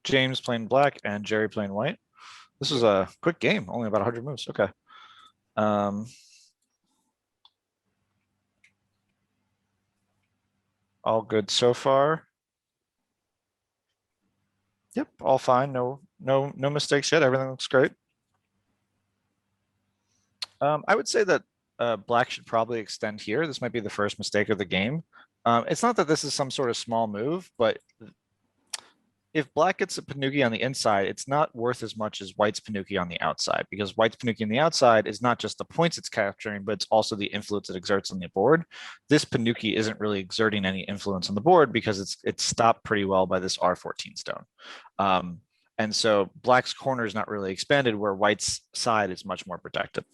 James playing black and Jerry playing white. This was a quick game, only about 100 moves. Okay. All good so far. Yep, all fine. No mistakes yet. Everything looks great. I would say that black should probably extend here. This might be the first mistake of the game. It's not that this is some sort of small move, but if black gets a Panuki on the inside, it's not worth as much as white's Panuki on the outside, because white's Panuki on the outside is not just the points it's capturing, but it's also the influence it exerts on the board. This Panuki isn't really exerting any influence on the board because it's stopped pretty well by this R14 stone. And so black's corner is not really expanded, where white's side is much more protected.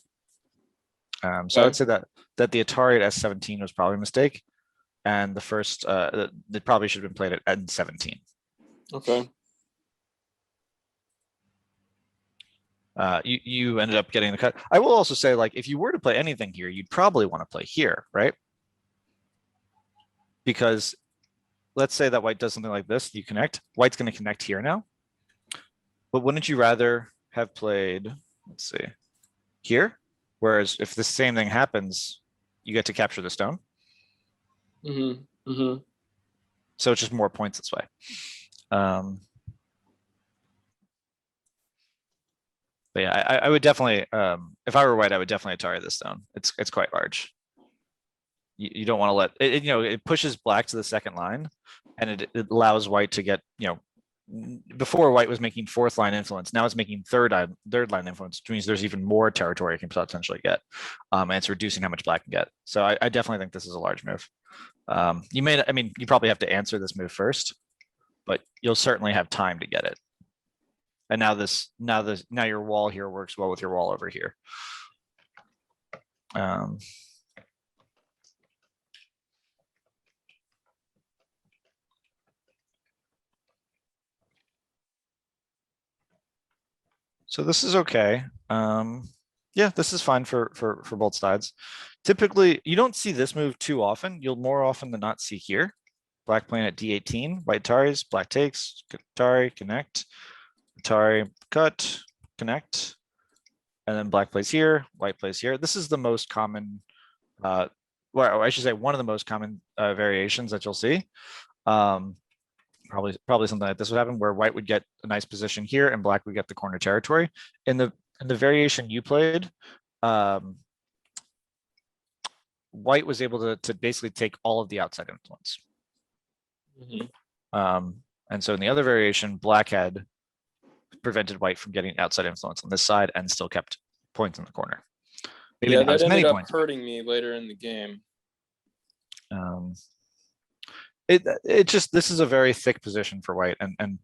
So I would say that the Atari at S17 was probably a mistake, and the first it probably should have been played at N17. Okay. You ended up getting the cut. I will also say, like, if you were to play anything here, you'd probably want to play here, right? Because let's say that white does something like this, you connect. White's going to connect here now. But wouldn't you rather have played, let's see, here? Whereas if the same thing happens, you get to capture the stone. Mm-hmm. Mm-hmm. So it's just more points this way. But yeah, I would definitely, if I were white, I would definitely Atari this stone. It's quite large. You don't want to let it, it pushes black to the second line, and it allows white to get, before white was making fourth line influence, now it's making third line influence, which means there's even more territory it can potentially get. And it's reducing how much black can get. So I definitely think this is a large move. You probably have to answer this move first, but you'll certainly have time to get it. And now your wall here works well with your wall over here. So this is okay. Yeah, this is fine for both sides. Typically, you don't see this move too often. You'll more often than not see here. Black playing at D18, white Ataris, black takes, Atari, connect, Atari, cut, connect, and then black plays here, white plays here. This is the most common, well, I should say one of the most common variations that you'll see. Probably something like this would happen, where white would get a nice position here and black would get the corner territory. In the variation you played, white was able to basically take all of the outside influence. Mm-hmm. And so in the other variation, black had prevented white from getting outside influence on this side and still kept points in the corner. Maybe that ended up hurting me later in the game. This is a very thick position for white, and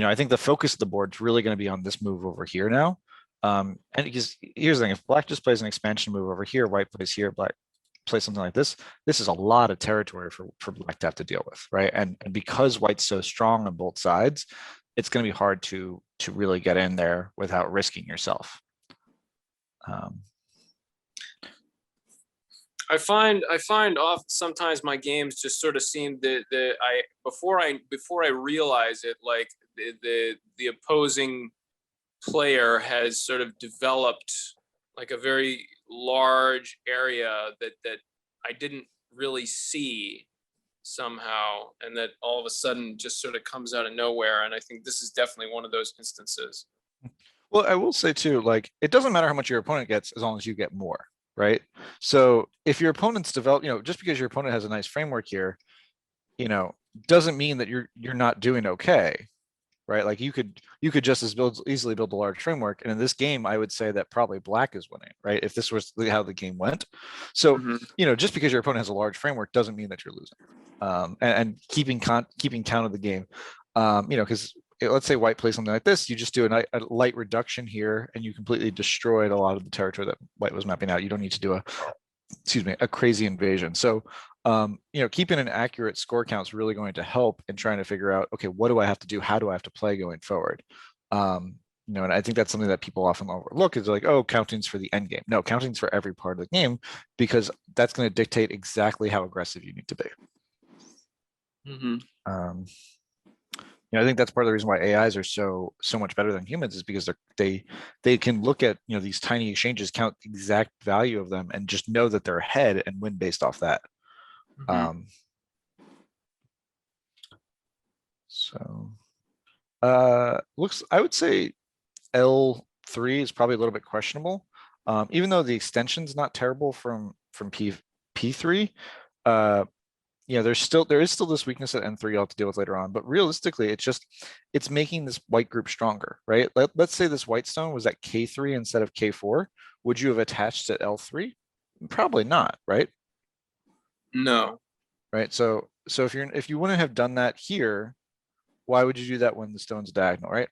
I think the focus of the board is really going to be on this move over here now. And because here's the thing: if black just plays an expansion move over here, white plays here, black plays something like this. This is a lot of territory for black to have to deal with, right? And because white's so strong on both sides, it's going to be hard to really get in there without risking yourself. I find often sometimes my games just sort of seem before I realize it, like the opposing player has sort of developed like a very large area that I didn't really see somehow, and that all of a sudden just sort of comes out of nowhere. And I think this is definitely one of those instances. Well, I will say too, like, it doesn't matter how much your opponent gets as long as you get more, right? So if your opponent's developed, just because your opponent has a nice framework here, doesn't mean that you're not doing okay, right? Like you could just as easily build a large framework. And in this game, I would say that probably black is winning, right? If this was how the game went. So, just because your opponent has a large framework doesn't mean that you're losing. And keeping count of the game, because let's say white plays something like this, you just do a light reduction here and you completely destroyed a lot of the territory that white was mapping out. You don't need to do a crazy invasion. So, keeping an accurate score count is really going to help in trying to figure out, okay, what do I have to do? How do I have to play going forward? And I think that's something that people often overlook is like, oh, counting's for the end game. No, counting's for every part of the game, because that's going to dictate exactly how aggressive you need to be. You know, I think that's part of the reason why AIs are so much better than humans is because they can look at, you know, these tiny exchanges, count the exact value of them, and just know that they're ahead and win based off that. Mhm. So looks, I would say L3 is probably a little bit questionable. Even though the extension's not terrible from P3, uh, you know, there is still this weakness at N3 you'll have to deal with later on. But realistically, it's making this white group stronger, right? Let's say this white stone was at K3 instead of K4. Would you have attached at L3? Probably not, right? No, Right. So if you wouldn't have done that here, why would you do that when the stone's diagonal, right?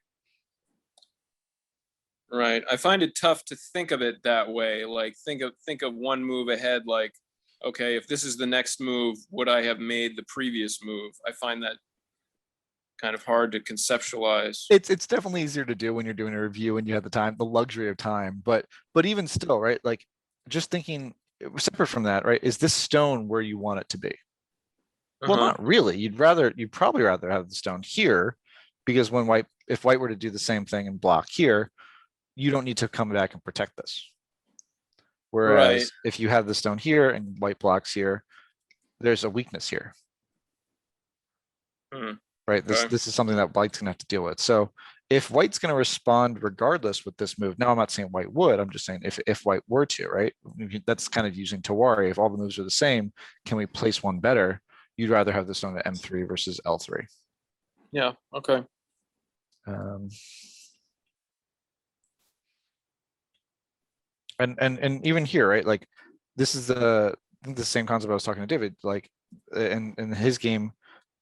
right. I find it tough to think of it that way. Like think of one move ahead. Like, okay, if this is the next move, would I have made the previous move? I find that kind of hard to conceptualize. It's definitely easier to do when you're doing a review and you have the time, the luxury of time. But even still, right? Like just thinking separate from that, right? Is this stone where you want it to be? Well, Uh-huh. not really. You'd probably rather have the stone here, because if white were to do the same thing and block here, you don't need to come back and protect this. Right. Whereas if you have the stone here and white blocks here, there's a weakness here, Hmm. right? This Okay. this is something that white's gonna have to deal with. So if white's gonna respond regardless with this move, now I'm not saying white would, I'm just saying if white were to, right? That's kind of using Tawari. If all the moves are the same, can we place one better? You'd rather have the stone at M3 versus L3. Yeah. Okay. Um, and even here, right? Like this is the same concept I was talking to David. Like in his game,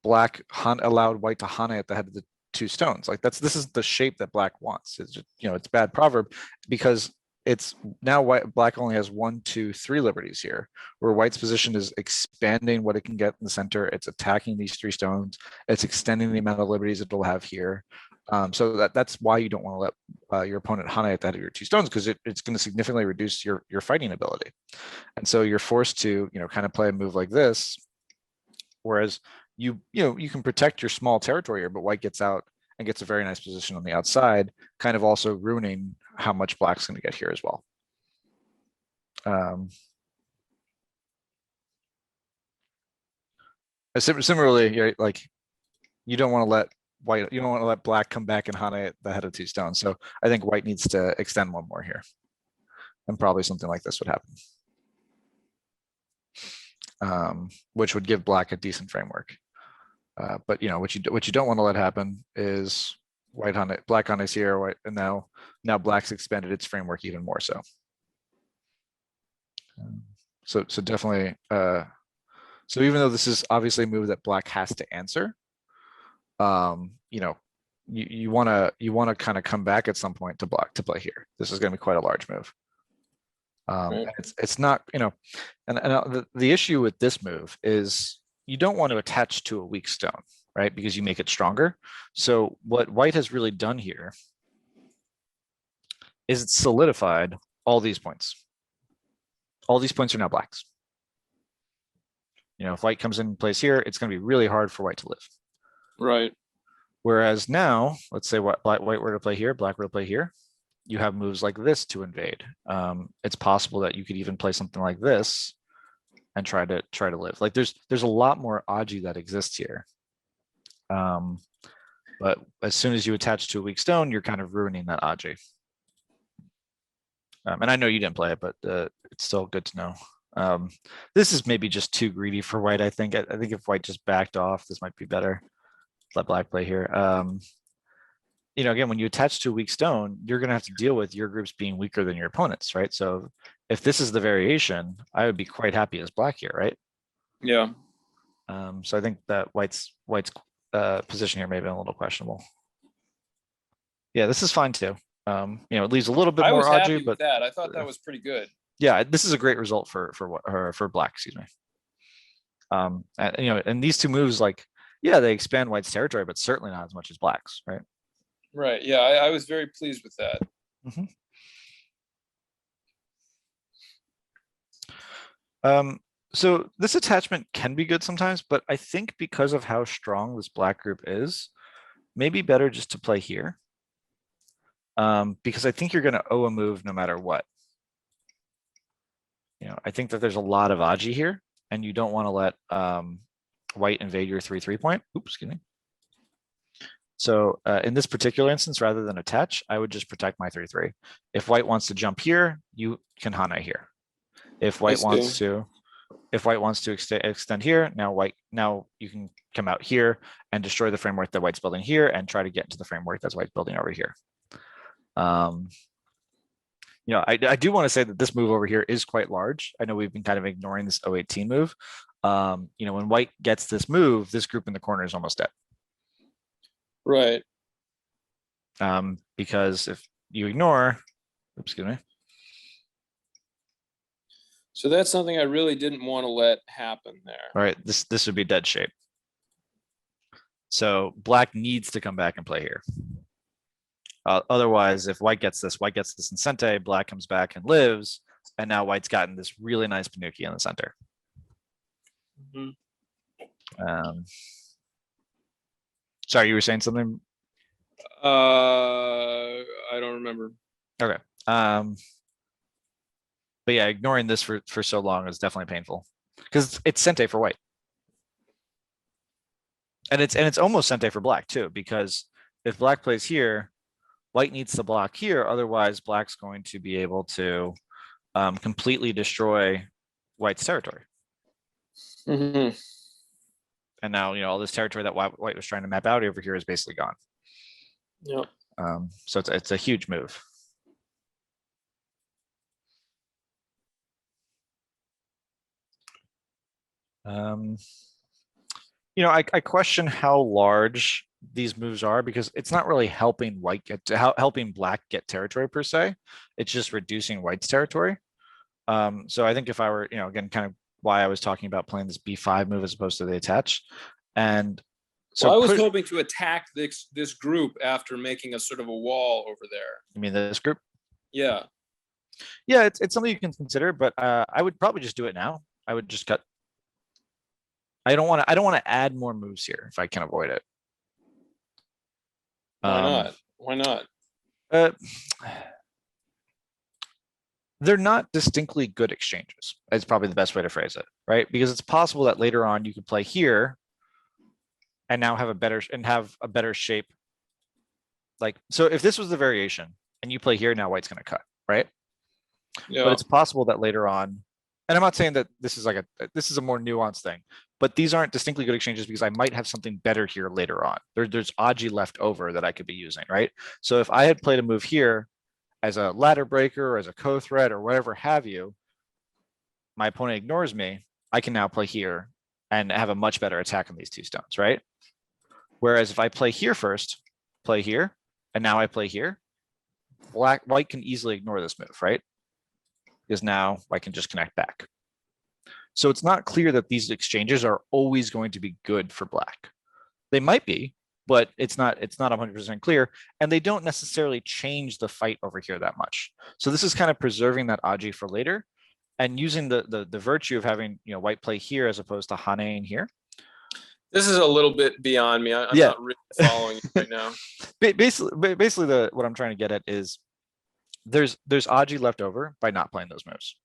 black allowed white to hane at the head of the two stones. Like this is the shape that black wants. It's just, you know, it's bad proverb because it's now black only has 1, 2, 3 liberties here, where white's position is expanding what it can get in the center. It's attacking these 3 stones. It's extending the amount of liberties it'll have here. So that's why you don't want to let your opponent hane at the head of your 2 stones, because it's going to significantly reduce your fighting ability. And so you're forced to, you know, kind of play a move like this, whereas you can protect your small territory here, but white gets out and gets a very nice position on the outside, kind of also ruining how much black's going to get here as well. Similarly, right, like you don't want to let black come back and hane at the head of 2 stones. So I think white needs to extend one more here, and probably something like this would happen, which would give black a decent framework. But you know what you don't want to let happen is black hanes here, white, and now black's expanded its framework even more so. So definitely. So even though this is obviously a move that black has to answer, you know, you want to kind of come back at some point to block to play here. This is going to be quite a large move. Right. It's not, you know, and the issue with this move is you don't want to attach to a weak stone, right? Because you make it stronger. So what white has really done here is it's solidified all these points. All these points are now black's. You know, if white comes in place here, it's going to be really hard for white to live. Right. Whereas now, let's say white were to play here, black were to play here, you have moves like this to invade. It's possible that you could even play something like this and try to live. Like there's a lot more aji that exists here. But as soon as you attach to a weak stone, you're kind of ruining that aji. And I know you didn't play it, but it's still good to know. This is maybe just too greedy for white. I think if white just backed off, this might be better. Let black play here. You know, again, when you attach to a weak stone, you're going to have to deal with your groups being weaker than your opponents, right? So if this is the variation, I would be quite happy as black here, right? Yeah. So I think that white's position here may have been a little questionable. Yeah, this is fine too. You know, it leaves a little bit I more was happy aji, with but that. I thought that was pretty good. yeah, this is a great result for black. Excuse me. And, you know, and these 2 moves, like, yeah, they expand white's territory, but certainly not as much as black's, right? Right. Yeah. I was very pleased with that. Mm-hmm. So this attachment can be good sometimes, but I think because of how strong this black group is, maybe better just to play here. Because I think you're going to owe a move no matter what. I think that there's a lot of Aji here, and you don't want to let white invade your 3-3 point. Oops, excuse me. So in this particular instance, rather than attach, I would just protect my 3-3. If white wants to jump here, you can Hana here. If white wants to extend here, now you can come out here and destroy the framework that white's building here and try to get into the framework that's white's building over here. I do want to say that this move over here is quite large. I know we've been kind of ignoring this 018 move. When white gets this move, this group in the corner is almost dead. Right. Because if you ignore, oops, excuse me. So that's something I really didn't want to let happen there. All right, this would be dead shape. So black needs to come back and play here. Otherwise, if white gets this in Sente, black comes back and lives, and now white's gotten this really nice Panuki in the center. Sorry, you were saying something? I don't remember. Okay. But yeah, ignoring this for so long is definitely painful because it's Sente for white. And it's almost Sente for black too, because if black plays here, white needs to block here. Otherwise, black's going to be able to completely destroy white's territory. Mm-hmm. And now, all this territory that white was trying to map out over here is basically gone. Yep. So it's a huge move. I question how large these moves are because it's not really helping helping black get territory per se. It's just reducing white's territory. So I think if I were, again, kind of why I was talking about playing this B5 move as opposed to the attach. And so I was hoping to attack this group after making a sort of a wall over there. You mean this group? Yeah. Yeah, it's something you can consider, but I would probably just do it now. I would just cut. I don't want to add more moves here if I can avoid it. Why not? Why not? They're not distinctly good exchanges. Is probably the best way to phrase it, right? Because it's possible that later on you could play here and now have a better shape. Like, so if this was the variation and you play here, now white's going to cut, right? Yeah. But it's possible that later on, and I'm not saying that this is a more nuanced thing, but these aren't distinctly good exchanges because I might have something better here later on. There's Aji left over that I could be using, right? So if I had played a move here as a ladder breaker or as a co-thread or whatever have you, my opponent ignores me, I can now play here and have a much better attack on these two stones, right? Whereas if I play here first, play here, and now I play here, white can easily ignore this move, right? Because now white can just connect back. So it's not clear that these exchanges are always going to be good for black. They might be, but it's not 100% clear, and they don't necessarily change the fight over here that much. So this is kind of preserving that Aji for later and using the virtue of having white play here as opposed to Hane here. This is a little bit beyond me. I'm not really following you right now. Basically, what I'm trying to get at is there's Aji left over by not playing those moves,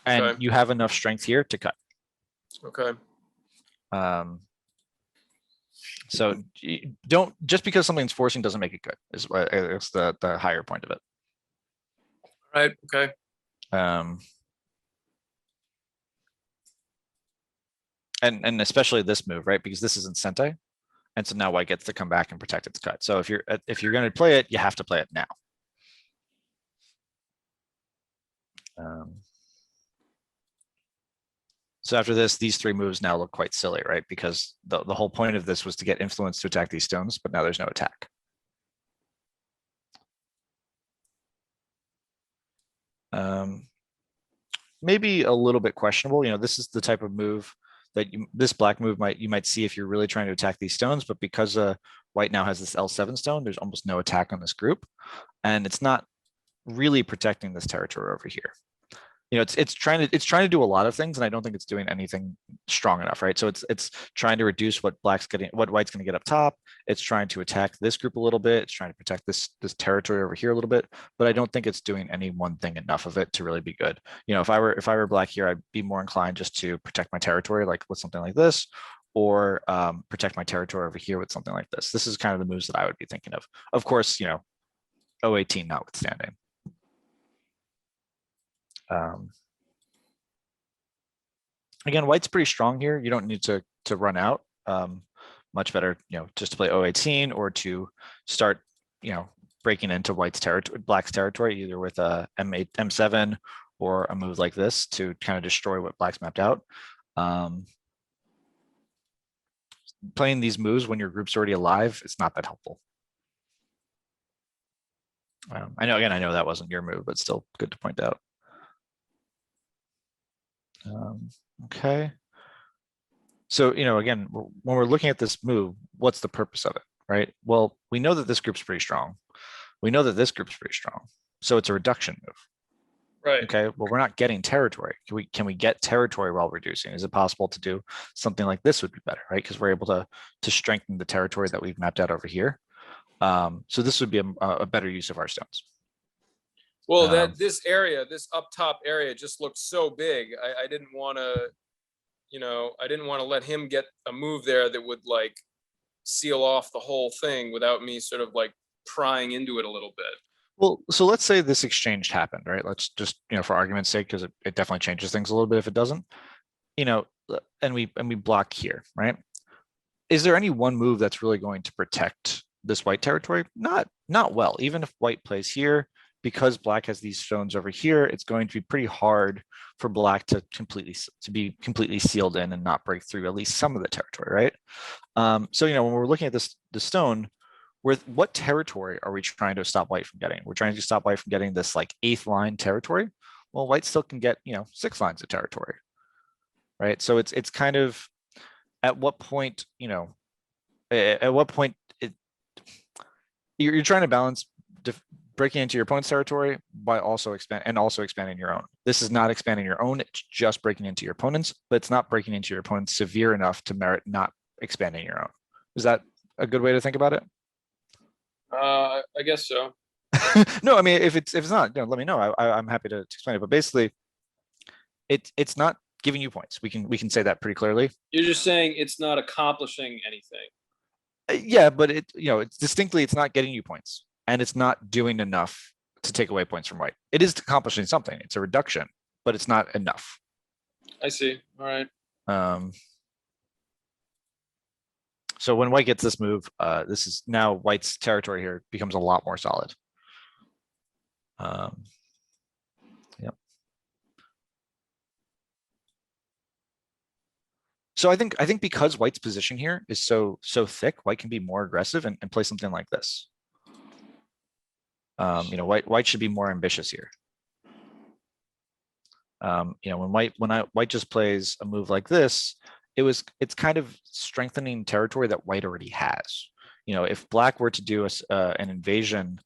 and you have enough strength here to cut. Okay. So don't, just because something's forcing doesn't make it good. It's the higher point of it. Right. Okay. And especially this move, right? Because this isn't Sente, and so now white gets to come back and protect its cut. So if you're going to play it, you have to play it now. So after this, these three moves now look quite silly, right? Because the whole point of this was to get influence to attack these stones, but now there's no attack. Maybe a little bit questionable. This is the type of move that this black move you might see if you're really trying to attack these stones, but because white now has this L7 stone, there's almost no attack on this group, and it's not really protecting this territory over here. you know, it's trying to do a lot of things, and I don't think it's doing anything strong enough, right? So it's trying to reduce what white's going to get up top. It's trying to attack this group a little bit. It's trying to protect this territory over here a little bit, but I don't think it's doing any one thing enough of it to really be good. You know, if I were black here, I'd be more inclined just to protect my territory, like with something like this, or protect my territory over here with something like this. This is kind of the moves that I would be thinking of. Of course, you know, 018 notwithstanding. Um, Again, white's pretty strong here. You don't need to run out. Much better, you know, just to play 018 or to start, you know, breaking into white's territory, black's territory, either with a M8, M7 or a move like this to kind of destroy what black's mapped out. Playing these moves when your group's already alive, it's not that helpful. I know that wasn't your move, but still good to point out. Okay. So, you know, again, when we're looking at this move, what's the purpose of it, right? Well, we know that this group's pretty strong. We know that this group's pretty strong. So it's a reduction move. Right. Okay. Well, we're not getting territory. Can we get territory while reducing? Is it possible to do something like this would be better, right? Because we're able to strengthen the territory that we've mapped out over here. So this would be a better use of our stones. Well, this area, this up top area just looked so big. I didn't want to, you know, I didn't want to let him get a move there that would like seal off the whole thing without me sort of like prying into it a little bit. Well, so let's say this exchange happened, right? Let's just, you know, for argument's sake, because it definitely changes things a little bit if it doesn't, you know, and we block here, right? Is there any one move that's really going to protect this white territory? Not well. Even if white plays here, because black has these stones over here, it's going to be pretty hard for black to be completely sealed in and not break through at least some of the territory, right? So, you know, when we're looking at the stone, what territory are we trying to stop white from getting? We're trying to stop white from getting this like 8th line territory. Well, white still can get, you know, 6 lines of territory, right? So it's kind of at what point, you know, at what point you're trying to balance breaking into your opponent's territory by also expanding your own. This is not expanding your own, it's just breaking into your opponent's, but it's not breaking into your opponent's severe enough to merit not expanding your own. Is that a good way to think about it? I guess so. No, I mean, if it's not, you know, let me know. I'm happy to explain it. But basically, it's not giving you points. We can say that pretty clearly. You're just saying it's not accomplishing anything. Yeah, but it's distinctly it's not getting you points, and it's not doing enough to take away points from white. It is accomplishing something. It's a reduction, but it's not enough. I see. All right. So when white gets this move, this is now white's territory here becomes a lot more solid. Yep. So I think because white's position here is so thick, white can be more aggressive and play something like this. You know, white should be more ambitious here. You know, when white just plays a move like this, it's kind of strengthening territory that white already has. You know, if black were to do an invasion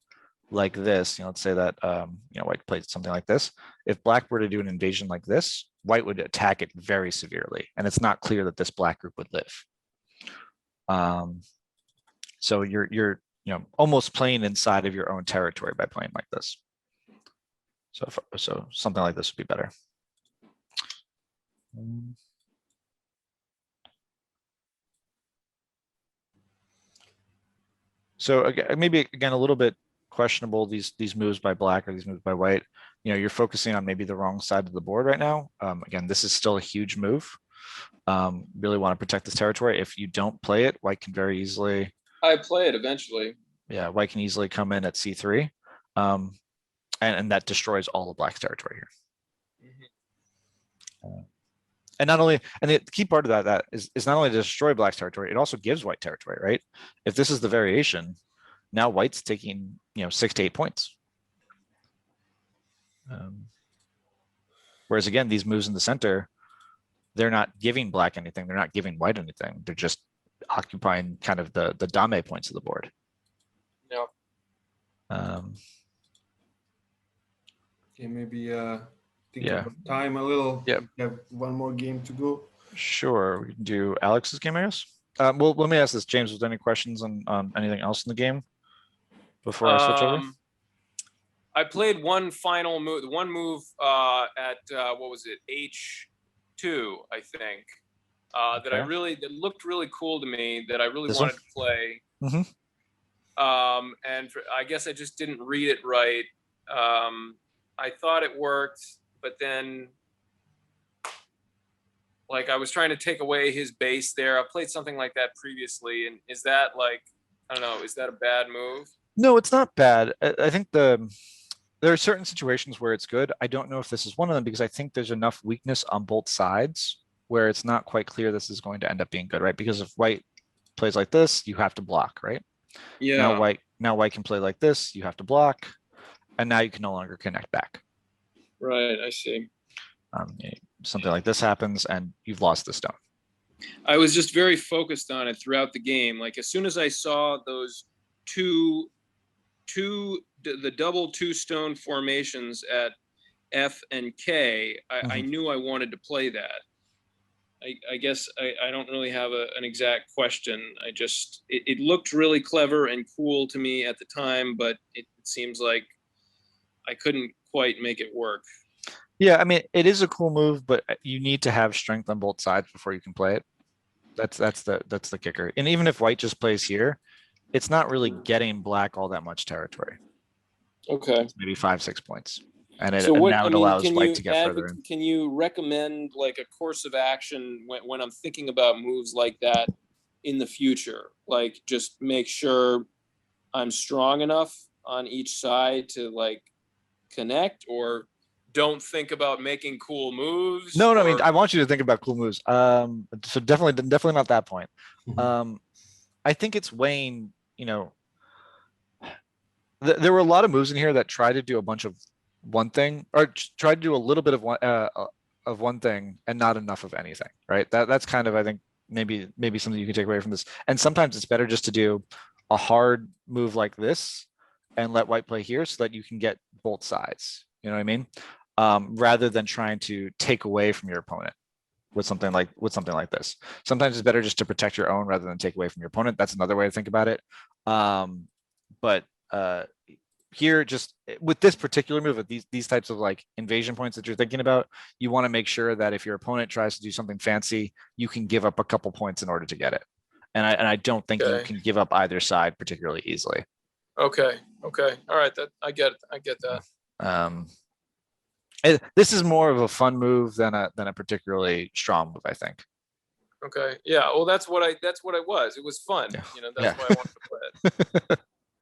like this, you know, let's say that you know, white played something like this. If black were to do an invasion like this, white would attack it very severely, and it's not clear that this black group would live. So you're you know, almost playing inside of your own territory by playing like this. So something like this would be better. So again, maybe again a little bit questionable these moves by black or these moves by white. You know, you're focusing on maybe the wrong side of the board right now. Again, this is still a huge move. Really want to protect this territory. If you don't play it, white can very easily. I play it eventually. Yeah, white can easily come in at c3, and that destroys all of black's territory here. Mm-hmm. And not only, and the key part of that is not only to destroy black's territory, it also gives white territory, right? If this is the variation, now white's taking, you know, 6 to 8 points. Whereas again, these moves in the center, they're not giving black anything. They're not giving white anything. They're just occupying kind of the dame points of the board. Yeah. Okay, maybe think Yeah. about time a little. Yep. We have one more game to go. Sure, we can do Alex's game, I guess. Well, let me ask this, James, was there any questions on anything else in the game before I switch over? I played one final move, one move at what was it, H2, I think, that I Okay. really that looked really cool to me, that I really This wanted one? to play. Mhm. And I guess I just didn't read it right. I thought it worked, but then like I was trying to take away his base there. I played something like that previously, and is that like, I don't know, is that a bad move? No, it's not bad. I think there are certain situations where it's good. I don't know if this is one of them because I think there's enough weakness on both sides where it's not quite clear this is going to end up being good, right? Because if white plays like this, you have to block, right? Yeah. Now white can play like this, you have to block, and now you can no longer connect back. Right, I see. Something like this happens and you've lost the stone. I was just very focused on it throughout the game. Like as soon as I saw those the double 2 stone formations at F and K, I knew I wanted to play that. I guess I don't really have an exact question. I just, it looked really clever and cool to me at the time, but it seems like I couldn't quite make it work. Yeah, I mean, it is a cool move, but you need to have strength on both sides before you can play it. That's the kicker. And even if white just plays here, it's not really getting black all that much territory. Okay. It's maybe 5-6 points. And now it I allows mean, white to get further in. can you recommend like a course of action when I'm thinking about moves like that in the future? Like just make sure I'm strong enough on each side to like connect, or don't think about making cool moves? No, I mean, I want you to think about cool moves. So definitely not that point. I think it's weighing, there were a lot of moves in here that try to do a bunch of one thing, or try to do a little bit of one thing and not enough of anything, right? That's kind of, I think, maybe something you can take away from this. And sometimes it's better just to do a hard move like this and let white play here so that you can get both sides. You know what I mean? Rather than trying to take away from your opponent with something like this. Sometimes it's better just to protect your own rather than take away from your opponent. That's another way to think about it. But here, just with this particular move, with these types of like invasion points that you're thinking about, you want to make sure that if your opponent tries to do something fancy, you can give up a couple points in order to get it. And I don't think you can give up either side particularly easily. Okay. All right. I get that. This is more of a fun move than a particularly strong move, I think. Okay. Yeah. Well, that's what it was. It was fun. Yeah. That's why I wanted to play it.